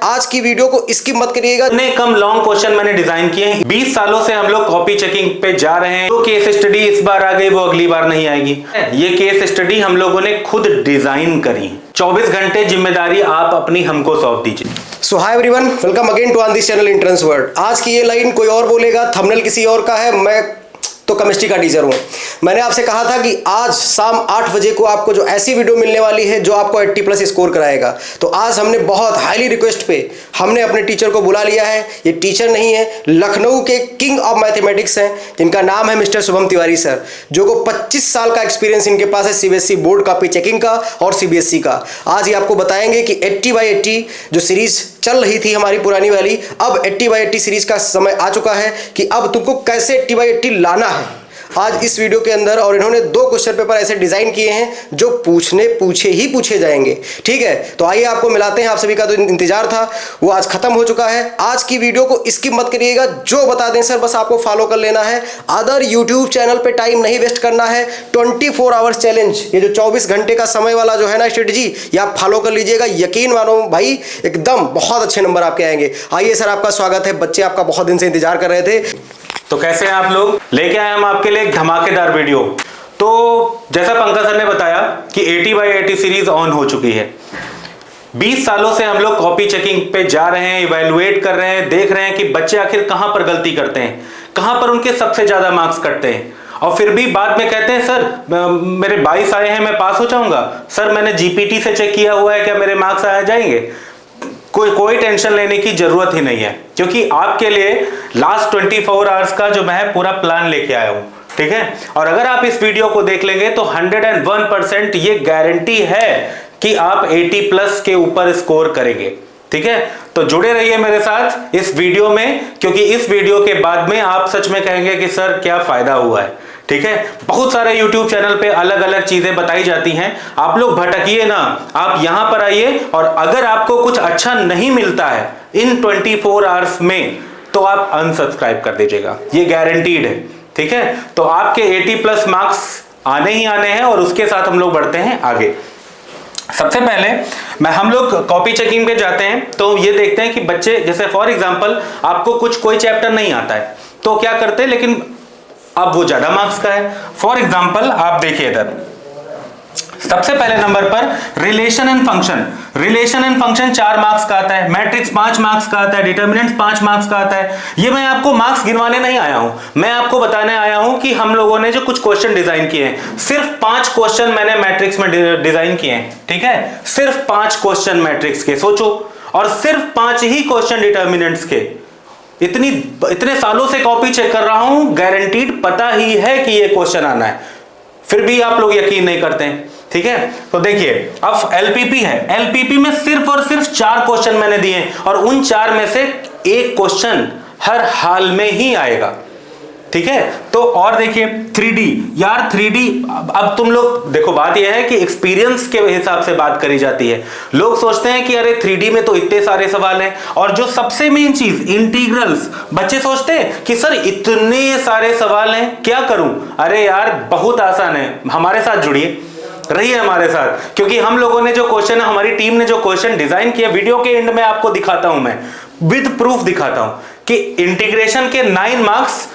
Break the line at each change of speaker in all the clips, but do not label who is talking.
आज की वीडियो को स्किप मत करिएगा।
इतने कम लॉन्ग क्वेश्चन मैंने डिजाइन किए हैं। 20 सालों से हम लोग कॉपी चेकिंग पे जा रहे हैं। जो केस स्टडी इस बार आ गई वो अगली बार नहीं आएगी। ये केस स्टडी हम लोगों ने खुद डिजाइन करी। 24 घंटे जिम्मेदारी आप अपनी हमको सौंप दीजिए।
So hi everyone, welcome again to on this channel entrance world. आज की ये लाइन कोई और बोलेगा, थंबनेल किसी और का है। मैं तो केमिस्ट्री का टीचर हूं। मैंने आपसे कहा था कि आज शाम 8 बजे को आपको जो ऐसी वीडियो मिलने वाली है जो आपको 80+ स्कोर कराएगा। तो आज हमने बहुत हाईली रिक्वेस्ट पे हमने अपने टीचर को बुला लिया है। ये टीचर नहीं है, लखनऊ के किंग ऑफ मैथमेटिक्स हैं, जिनका नाम है मिस्टर शुभम तिवारी सर, जो को 25 साल का एक्सपीरियंस इनके पास है सीबीएसई बोर्ड कॉपी चेकिंग का और सीबीएसई का। आज ये आपको बताएंगे कि 80/80 जो सीरीज चल रही थी हमारी पुरानी वाली, अब 80/80 सीरीज का समय आ चुका है कि अब तुमको कैसे 80/80 लाना है आज इस वीडियो के अंदर। और इन्होंने 2 क्वेश्चन पेपर ऐसे डिजाइन किए हैं जो पूछे जाएंगे। ठीक है, तो आइए आपको मिलाते हैं। आप सभी का तो इंतजार था, वो आज खत्म हो चुका है। आज की वीडियो को स्किप मत करिएगा, जो बता दें सर बस आपको फॉलो कर लेना है। अदर यूट्यूब चैनल पे टाइम नहीं वेस्ट करना है। 24 आवर्स चैलेंज, ये जो 24 घंटे का समय वाला जो है ना स्ट्रेटजी, ये आप फॉलो कर लीजिएगा। यकीन मानो भाई, एकदम बहुत अच्छे नंबर आपके आएंगे। आइए सर, आपका स्वागत है। बच्चे आपका बहुत दिन से इंतजार कर रहे थे।
तो कैसे हैं आप लोग? लेके आए हम आपके लिए एक धमाकेदार वीडियो। तो जैसा पंकज सर ने बताया कि 80/80 सीरीज ऑन हो चुकी है। 20 सालों से हम लोग कॉपी चेकिंग पे जा रहे हैं, इवैल्यूएट कर रहे हैं, देख रहे हैं कि बच्चे आखिर कहां पर गलती करते हैं, कहां पर उनके सबसे ज्यादा मार्क्स कटते हैं। और फिर भी बाद में कहते हैं सर मेरे 22 आए हैं, मैं पास हो जाऊंगा। सर मैंने जीपीटी से चेक किया हुआ है, क्या मेरे मार्क्स आ जाएंगे? कोई टेंशन लेने की जरूरत ही नहीं है, क्योंकि आपके लिए लास्ट 24 आवर्स का जो मैं पूरा प्लान लेके आया हूं। ठीक है, और अगर आप इस वीडियो को देख लेंगे तो 101% ये गारंटी है कि आप 80+ के ऊपर स्कोर करेंगे। ठीक है, तो जुड़े रहिए मेरे साथ इस वीडियो में, क्योंकि इस वीडियो के बाद में आप सच में कहेंगे कि सर क्या फायदा हुआ है। ठीक है, बहुत सारे YouTube चैनल पे अलग अलग चीजें बताई जाती हैं। आप लोग भटकिए ना, आप यहां पर आइए। और अगर आपको कुछ अच्छा नहीं मिलता है इन 24 आवर्स में, तो आप अनसब्सक्राइब कर दीजिएगा, ये गारंटीड है। ठीक है, तो आपके 80+ मार्क्स आने ही आने हैं। और उसके साथ हम लोग बढ़ते हैं आगे। सबसे पहले हम लोग कॉपी चेकिंग पे जाते हैं, तो ये देखते हैं कि बच्चे, जैसे फॉर एग्जांपल आपको कोई चैप्टर नहीं आता है तो क्या करते हैं, लेकिन अब वो ज्यादा मार्क्स का है। फॉर एग्जांपल आप देखिए इधर, सबसे पहले नंबर पर relation and function. Relation and function 4 marks का आता है, मैट्रिक्स 5 मार्क्स का आता है, डिटर्मिनेंट्स 5 मार्क्स का आता है। ये मैं आपको मार्क्स गिनवाने नहीं आया हूं, मैं आपको बताने आया हूं कि हम लोगों ने जो कुछ क्वेश्चन डिजाइन किए हैं, सिर्फ 5 क्वेश्चन मैंने मैट्रिक्स में डिजाइन किए हैं। ठीक है, सिर्फ 5 क्वेश्चन मैट्रिक्स के, सोचो, और सिर्फ 5 ही क्वेश्चन डिटर्मिनेंट्स के। इतने सालों से कॉपी चेक कर रहा हूं, गारंटीड पता ही है कि ये क्वेश्चन आना है, फिर भी आप लोग यकीन नहीं करते हैं। ठीक है, तो देखिए अब एलपीपी है, एलपीपी में सिर्फ और सिर्फ 4 क्वेश्चन मैंने दिए, और उन 4 में से एक क्वेश्चन हर हाल में ही आएगा। ठीक है, तो और देखिए 3D, यार 3D, अब तुम लोग देखो, बात यह है कि एक्सपीरियंस के हिसाब से बात करी जाती है। लोग सोचते हैं कि अरे 3D में तो इतने सारे सवाल हैं, और जो सबसे मेन चीज इंटीग्रल्स, बच्चे सोचते हैं कि सर इतने सारे सवाल हैं, क्या करूं? अरे यार बहुत आसान है, हमारे साथ जुड़िए, रहिए हमारे साथ, क्योंकि हम लोगों ने जो क्वेश्चन, हमारी टीम ने जो क्वेश्चन डिजाइन किया, वीडियो के एंड में आपको दिखाता हूं, मैं विद प्रूफ दिखाता हूं कि इंटीग्रेशन के 9 मार्क्स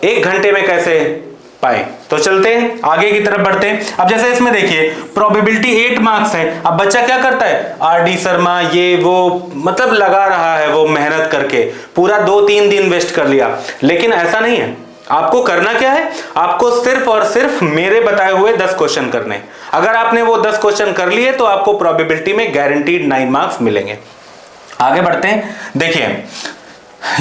1 घंटे में कैसे पाए। तो चलते हैं आगे की तरफ बढ़ते हैं। अब जैसे इसमें देखिए प्रोबेबिलिटी 8 मार्क्स है। अब बच्चा क्या करता है, आरडी शर्मा ये वो, मतलब लगा रहा है वो मेहनत करके, पूरा 2-3 दिन वेस्ट कर लिया। लेकिन ऐसा नहीं है, आपको करना क्या है, आपको सिर्फ और सिर्फ मेरे बताए हुए 10 क्वेश्चन करने। अगर आपने वो 10 क्वेश्चन कर लिए तो आपको प्रोबेबिलिटी में गारंटीड 9 मार्क्स मिलेंगे। आगे बढ़ते हैं। देखिए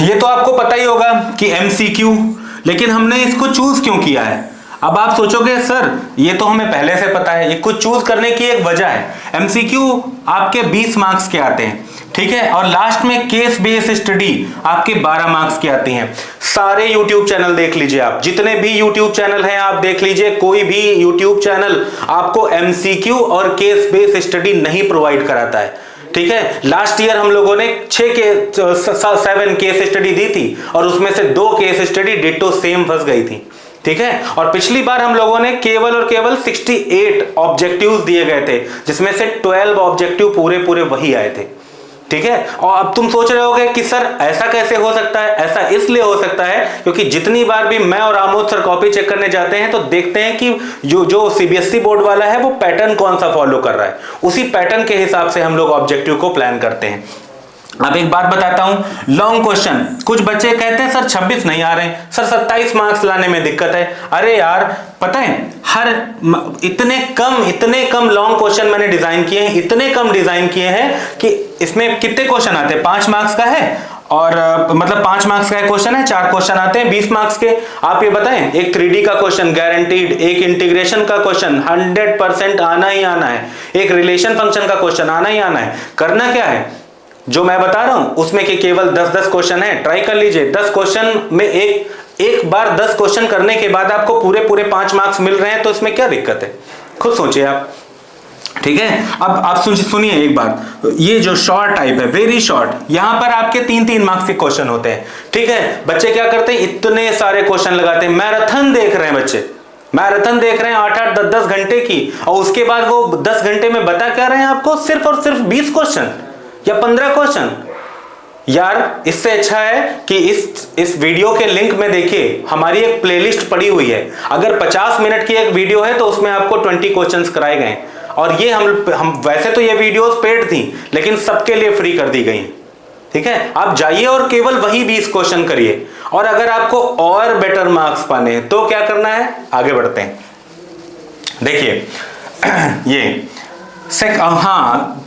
ये तो आपको पता ही होगा कि एमसीक्यू, लेकिन हमने इसको चूज क्यों किया है? अब आप सोचोगे सर ये तो हमें पहले से पता है। ये कुछ चूज करने की एक वजह है। एमसीक्यू आपके 20 मार्क्स के आते हैं, ठीक है, और लास्ट में केस बेस स्टडी आपके 12 मार्क्स की आती हैं। सारे YouTube चैनल देख लीजिए, आप जितने भी YouTube चैनल हैं आप देख लीजिए, कोई भी YouTube चैनल आपको एमसीक्यू और केस बेस स्टडी नहीं प्रोवाइड कराता है। ठीक है, लास्ट ईयर हम लोगों ने 7 केस स्टडी दी थी, और उसमें से 2 केस स्टडी डिट्टो सेम फंस गई थी। ठीक है, और पिछली बार हम लोगों ने केवल और केवल 68 ऑब्जेक्टिव्स दिए गए थे, जिसमें से 12 ऑब्जेक्टिव पूरे वही आए थे। ठीक है। और अब तुम सोच रहे होगे कि सर ऐसा कैसे हो सकता है? ऐसा इसलिए हो सकता है क्योंकि जितनी बार भी मैं और आमोद सर कॉपी चेक करने जाते हैं तो देखते हैं कि जो सीबीएसई बोर्ड वाला है वो पैटर्न कौन सा फॉलो कर रहा है, उसी पैटर्न के हिसाब से हम लोग ऑब्जेक्टिव को प्लान करते हैं। अब एक बात बताता हूं, लॉन्ग क्वेश्चन कुछ बच्चे कहते हैं सर 26 नहीं आ रहे हैं, सर 27 मार्क्स लाने में दिक्कत है। अरे यार पता है इतने कम लॉन्ग क्वेश्चन मैंने डिजाइन किए हैं, इतने कम डिजाइन किए हैं कि इसमें कितने क्वेश्चन आते हैं? 5 मार्क्स का है और मतलब 5 मार्क्स का क्वेश्चन है, 4 क्वेश्चन आते हैं 20 मार्क्स के। आप ये बताएं, एक 3D का क्वेश्चन गारंटीड, एक इंटीग्रेशन का क्वेश्चन 100% आना ही आना है, एक रिलेशन फंक्शन का क्वेश्चन आना ही आना है। करना क्या है जो मैं बता रहा हूं उसमें कि केवल 10-10 क्वेश्चन है, ट्राई कर लीजिए। 10 क्वेश्चन में एक बार 10 क्वेश्चन करने के बाद आपको पूरे 5 मार्क्स मिल रहे हैं, तो इसमें क्या दिक्कत है? खुद सोचिए आप, ठीक है। अब आप सुनिए एक बात, ये जो शॉर्ट टाइप है, वेरी शॉर्ट, यहां पर आपके 3-3 मार्क्स के क्वेश्चन होते हैं, ठीक है। बच्चे क्या करते हैं, इतने सारे क्वेश्चन लगाते हैं, मैराथन देख रहे हैं बच्चे, मैराथन देख रहे हैं 8-8, 10-10 घंटे की, और उसके बाद वो 10 घंटे में बता क्या रहे हैं आपको? सिर्फ और सिर्फ 20 क्वेश्चन या 15 क्वेश्चन। यार इससे अच्छा है कि इस वीडियो के लिंक में देखिए, हमारी एक प्लेलिस्ट पड़ी हुई है, अगर 50 मिनट की एक वीडियो है तो उसमें आपको 20 क्वेश्चंस कराए गए, और ये हम वैसे तो ये वीडियोस पेड थी लेकिन सबके लिए फ्री कर दी गई, ठीक है। आप जाइए और केवल वही 20 क्वेश्चन करिए, और अगर आपको और बेटर मार्क्स पाने हैं तो क्या करना है, आगे बढ़ते हैं। देखिए ये हाँ,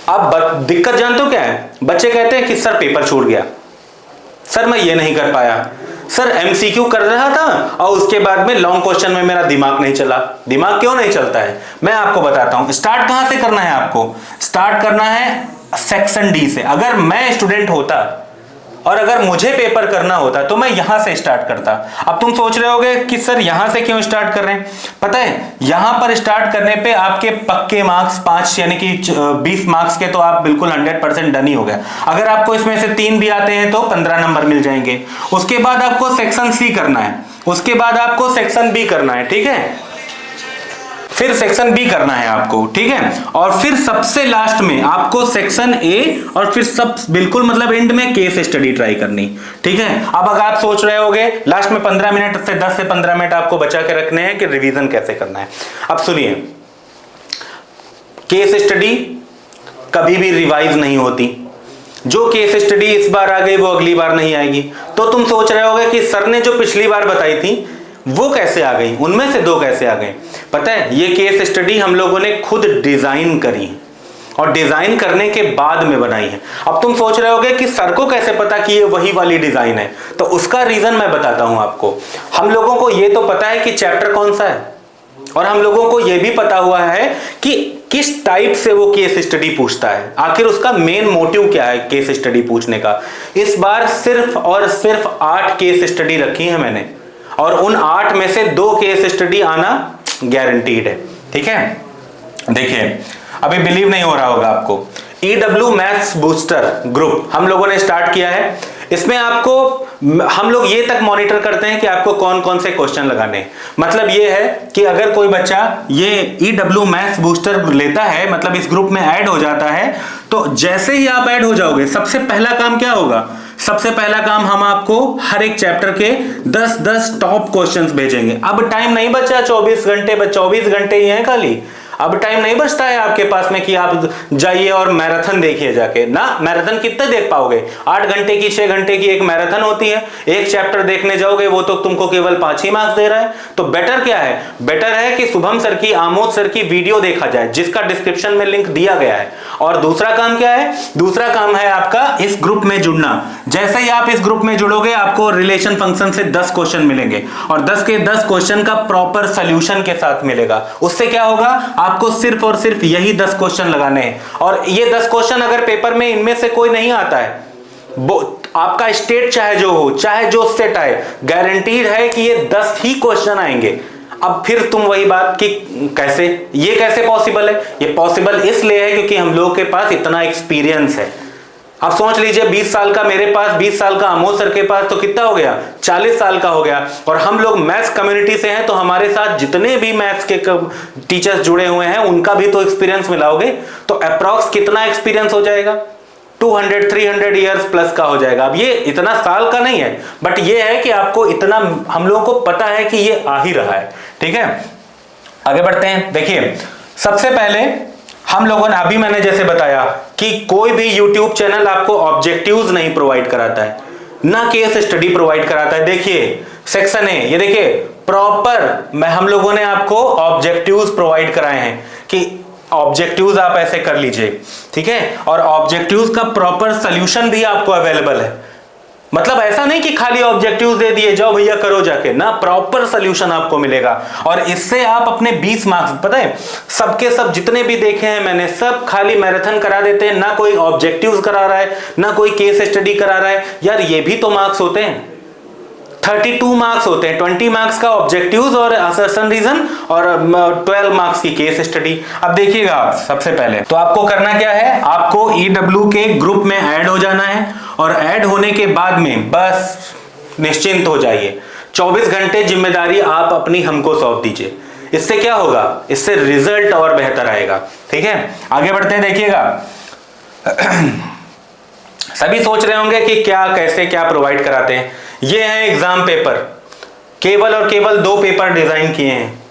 अब दिक्कत जानते हो क्या है? बच्चे कहते हैं कि सर पेपर छूट गया, सर मैं ये नहीं कर पाया, सर एमसीक्यू कर रहा था और उसके बाद में लॉन्ग क्वेश्चन में मेरा दिमाग नहीं चला। दिमाग क्यों नहीं चलता है मैं आपको बताता हूं। स्टार्ट कहां से करना है आपको? स्टार्ट करना है सेक्शन डी से। अगर मैं स्टूडेंट होता और अगर मुझे पेपर करना होता तो मैं यहां से स्टार्ट करता। अब तुम सोच रहे होगे कि सर यहां से क्यों स्टार्ट कर रहे हैं? पता है यहां पर स्टार्ट करने पे आपके पक्के मार्क्स 5 यानी कि 20 मार्क्स के तो आप बिल्कुल 100% डन ही हो गया। अगर आपको इसमें से 3 भी आते हैं तो 15 नंबर मिल जाएंगे। उसके बाद आपको सेक्शन सी करना है, उसके बाद आपको सेक्शन बी करना है, ठीक है, फिर सेक्शन बी करना है आपको, ठीक है, और फिर सबसे लास्ट में आपको सेक्शन ए, और फिर सब बिल्कुल मतलब एंड में केस स्टडी ट्राई करनी, ठीक है। अब अगर आप सोच रहे होगे लास्ट में 15 मिनट से 10 से 15 मिनट आपको बचा के रखने हैं कि रिवीजन कैसे करना है। अब सुनिए, केस स्टडी कभी भी रिवाइज नहीं होती। जो केस स्टडी इस बार आ गई वो अगली बार नहीं आएगी। तो तुम सोच रहे होगे कि सर ने जो पिछली बार बताई थी वो कैसे आ गई, उनमें से 2 कैसे आ गए? पता है ये केस स्टडी हम लोगों ने खुद डिजाइन करी और डिजाइन करने के बाद में बनाई है। अब तुम सोच रहे होगे कि सर को कैसे पता कि ये वही वाली डिजाइन है? तो उसका रीजन मैं बताता हूं आपको। हम लोगों को ये तो पता है कि चैप्टर कौन सा है, और हम लोगों को यह भी पता हुआ है कि किस टाइप से वो केस स्टडी पूछता है, आखिर उसका मेन मोटिव क्या है केस स्टडी पूछने का। इस बार सिर्फ और सिर्फ 8 केस स्टडी रखी है मैंने, और उन 8 में से 2 केस स्टडी आना गारंटीड है, ठीक है। देखिए अभी बिलीव नहीं हो रहा होगा आपको, EW मैथ्स बूस्टर ग्रुप हम लोगों ने स्टार्ट किया है। इसमें आपको हम लोग ये तक मॉनिटर करते हैं कि आपको कौन कौन से क्वेश्चन लगाने हैं। मतलब ये है कि अगर कोई बच्चा ये EW मैथ्स बूस्टर लेता है, मतलब इस ग्रुप में ऐड हो जाता है, तो जैसे ही आप ऐड हो जाओगे सबसे पहला काम क्या होगा? सबसे पहला काम हम आपको हर एक चैप्टर के 10-10 टॉप क्वेश्चंस भेजेंगे। अब टाइम नहीं बचा 24 घंटे ही हैं खाली। अब टाइम नहीं बचता है आपके पास में कि आप जाइए और मैराथन देखिए जाके ना। मैराथन कितने देख पाओगे? 8 घंटे की 6 घंटे की एक मैराथन होती है, एक चैप्टर देखने जाओगे वो तो तुमको केवल 5 ही मार्क्स दे रहा है। तो बेटर क्या है? बेटर है कि शुभम सर की, आमोद सर की वीडियो देखा जाए जिसका डिस्क्रिप्शन में लिंक दिया गया है। और दूसरा काम क्या है? दूसरा काम है आपका इस ग्रुप में जुड़ना। जैसे ही आप इस ग्रुप में जुड़ोगे आपको रिलेशन फंक्शन से 10 क्वेश्चन मिलेंगे, और 10 के 10 क्वेश्चन का प्रॉपर सोल्यूशन के साथ मिलेगा। उससे क्या होगा? आपको सिर्फ और सिर्फ यही 10 क्वेश्चन लगाने हैं, और ये 10 क्वेश्चन अगर पेपर में इनमें से कोई नहीं आता है, आपका स्टेट चाहे जो हो, चाहे जो सेट आए, गारंटीड है कि ये 10 ही क्वेश्चन आएंगे। अब फिर तुम वही बात कि कैसे, ये कैसे पॉसिबल है? ये पॉसिबल इसलिए है क्योंकि हम लोगों के पास इतना एक्सपीरियंस है। अब सोच लीजिए 20 साल का मेरे पास, 20 साल का आमोद सर के पास, तो कितना हो गया? 40 साल का हो गया। और हम लोग मैथ्स कम्युनिटी से हैं, तो हमारे साथ जितने भी मैथ्स के टीचर्स जुड़े हुए हैं उनका भी तो एक्सपीरियंस मिलाओगे, तो अप्रॉक्स कितना एक्सपीरियंस हो जाएगा? 200-300 ईयर्स प्लस का हो जाएगा। अब ये इतना साल का नहीं है, बट ये है कि आपको इतना हम लोगों को पता है कि ये आ ही रहा है। ठीक है, आगे बढ़ते हैं। देखिए, सबसे पहले हम लोगों ने अभी मैंने जैसे बताया कि कोई भी YouTube चैनल आपको ऑब्जेक्टिव्स नहीं प्रोवाइड कराता है, ना केस स्टडी प्रोवाइड कराता है। देखिए सेक्शन ए, ये देखिए प्रॉपर हम लोगों ने आपको ऑब्जेक्टिव्स प्रोवाइड कराए हैं कि ऑब्जेक्टिव्स आप ऐसे कर लीजिए। ठीक है, और ऑब्जेक्टिव्स का प्रॉपर सॉल्यूशन भी आपको अवेलेबल है। मतलब ऐसा नहीं कि खाली ऑब्जेक्टिव्स दे दिए जाओ भैया करो जाके, ना, प्रॉपर सॉल्यूशन आपको मिलेगा। और इससे आप अपने 20 मार्क्स, पता है सबके सब जितने भी देखे हैं मैंने, सब खाली मैराथन करा देते हैं, ना कोई ऑब्जेक्टिव्स करा रहा है, ना कोई केस स्टडी करा रहा है। यार ये भी तो मार्क्स होते हैं, 32 मार्क्स होते हैं, 20 मार्क्स का ऑब्जेक्टिव्स और असर्शन रीजन और 12 मार्क्स की केस स्टडी। अब देखिएगा, सबसे पहले तो आपको करना क्या है, आपको EW के ग्रुप में ऐड हो जाना है, और ऐड होने के बाद में बस निश्चिंत हो जाइए। 24 घंटे जिम्मेदारी आप अपनी हमको सौंप दीजिए। इससे क्या होगा, इससे रिजल्ट और बेहतर आएगा। ठीक है, आगे बढ़ते हैं। देखिएगा सभी सोच रहे होंगे कि क्या कैसे क्या प्रोवाइड कराते हैं। ये है एग्जाम पेपर, केवल और केवल 2 पेपर डिजाइन किए हैं,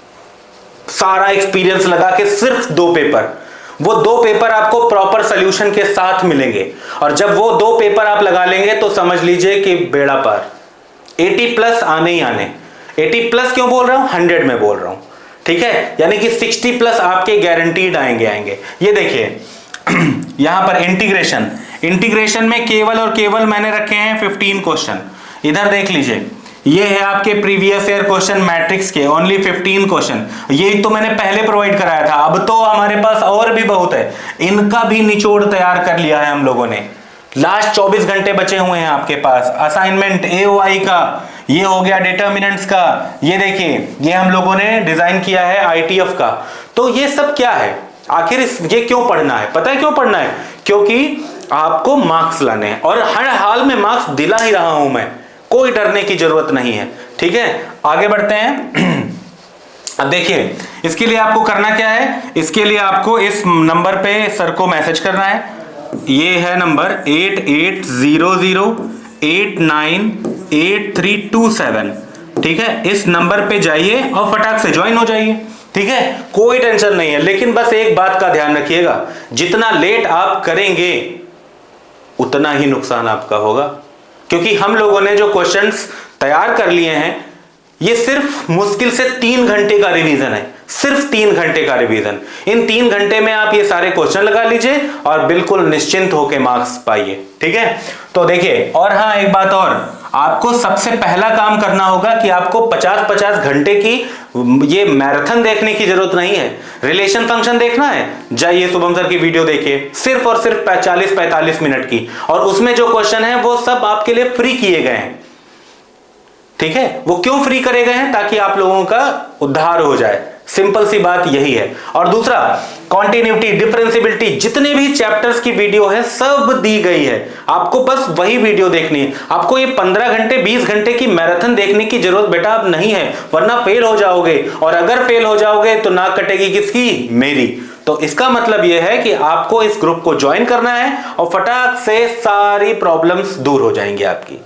सारा एक्सपीरियंस लगा के सिर्फ 2 पेपर। वो 2 पेपर आपको प्रॉपर सॉल्यूशन के साथ मिलेंगे, और जब वो 2 पेपर आप लगा लेंगे तो समझ लीजिए कि बेड़ा पार, 80 प्लस आने ही आने। 80 प्लस क्यों बोल रहा हूं, 100 में बोल रहा हूं। ठीक है, यानी कि 60 प्लस आपके गारंटीड आएंगे। ये देखिए यहां पर इंटीग्रेशन में केवल और केवल मैंने रखे हैं 15 क्वेश्चन। इधर देख लीजिए, ये है आपके प्रीवियस ईयर क्वेश्चन मैट्रिक्स के, ओनली 15 क्वेश्चन। ये तो मैंने पहले प्रोवाइड कराया था, अब तो हमारे पास और भी बहुत है, इनका भी निचोड़ तैयार कर लिया है हम लोगों ने। लास्ट 24 घंटे बचे हुए हैं आपके पास। असाइनमेंट AOI का, ये हो गया डिटर्मिनेंट्स का, ये देखिए ये हम लोगों ने डिजाइन किया है ITF का। तो ये सब क्या है, आखिर ये क्यों पढ़ना है, पता है क्यों पढ़ना है, क्योंकि आपको मार्क्स लाने हैं, और हर हाल में मार्क्स दिला ही रहा हूं मैं, कोई डरने की जरूरत नहीं है। ठीक है, आगे बढ़ते हैं। अब देखिए, इसके लिए आपको करना क्या है, इसके लिए आपको इस नंबर पे सर को मैसेज करना है। ये है नंबर 8800898327। ठीक है, इस नंबर पे जाइए और फटाक से ज्वाइन हो जाइए। ठीक है, कोई टेंशन नहीं है, लेकिन बस एक बात का ध्यान रखिएगा, जितना लेट आप करेंगे उतना ही नुकसान आपका होगा, क्योंकि हम लोगों ने जो क्वेश्चंस तैयार कर लिए हैं, ये सिर्फ मुश्किल से 3 घंटे का रिवीजन है, सिर्फ 3 घंटे का रिवीजन। इन 3 घंटे में आप ये सारे क्वेश्चन लगा लीजिए और बिल्कुल निश्चिंत होकर मार्क्स पाइए। ठीक है, तो देखिए, और हाँ एक बात और, आपको सबसे पहला काम करना होगा कि आपको 50-50 घंटे की ये मैराथन देखने की जरूरत नहीं है। रिलेशन फंक्शन देखना है, जाइए शुभम सर की वीडियो देखिए, सिर्फ और सिर्फ 40-45 मिनट की, और उसमें जो क्वेश्चन है वो सब आपके लिए फ्री किए गए हैं। ठीक है, वो क्यों फ्री करे गए हैं, ताकि आप लोगों का उद्धार हो जाए, सिंपल सी बात यही है। और दूसरा, कॉन्टिन्यूटी, डिफरेंशियबिलिटी, जितने भी चैप्टर्स की वीडियो है सब दी गई है, आपको बस वही वीडियो देखनी है। आपको ये 15 घंटे 20 घंटे की मैराथन देखने की जरूरत बेटा अब नहीं है, वरना फेल हो जाओगे, और अगर फेल हो जाओगे तो नाक कटेगी किसकी, मेरी। तो इसका मतलब यह है कि आपको इस ग्रुप को ज्वाइन करना है, और फटाक से सारी प्रॉब्लम्स दूर हो जाएंगी आपकी।